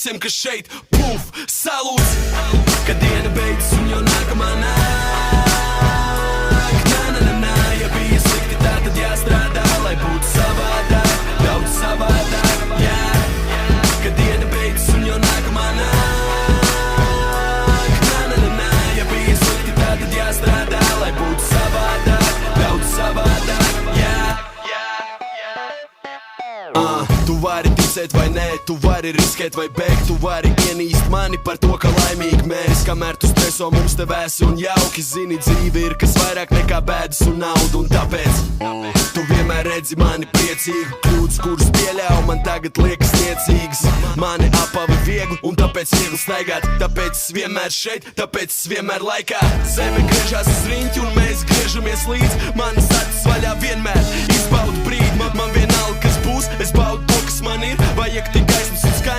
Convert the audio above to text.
visiem, kas šeit, puf, salūts. Kad diena beidzas un jau nākamā nāk, na, ja bija slikti tā, tad jāstrādā, lai būtu savādāk, daudz savādāk, jā. Kad diena beidzas un jau nākamā nāk, na, ja bija slikti tā, tad jāstrādā, lai būtu savādāk, daudz savādāk, jā. Tu vari ticēt vai nē, tu vari riskēt vai bēgt, tu vari ienīst mani par to, ka laimīgi mēs. Kamēr tu streso, mums te vēsi un jauki, zini, dzīve ir kas vairāk nekā bēdas un nauda. Un tāpēc tu vienmēr redzi mani priecīgu, kļūdas, kuras pieļauj, man tagad liekas niecīgas. Mani apavi viegli un tāpēc viegli staigāt, tāpēc es vienmēr šeit, tāpēc es vienmēr laikā. Zeme griežās uz riņķi un mēs griežamies līdz, manas acis vaļā vienmēr izbaudu brīdi, man vienalga, kas būs, es baudu to, kas man ir, vajag tik gaismas un skaņas.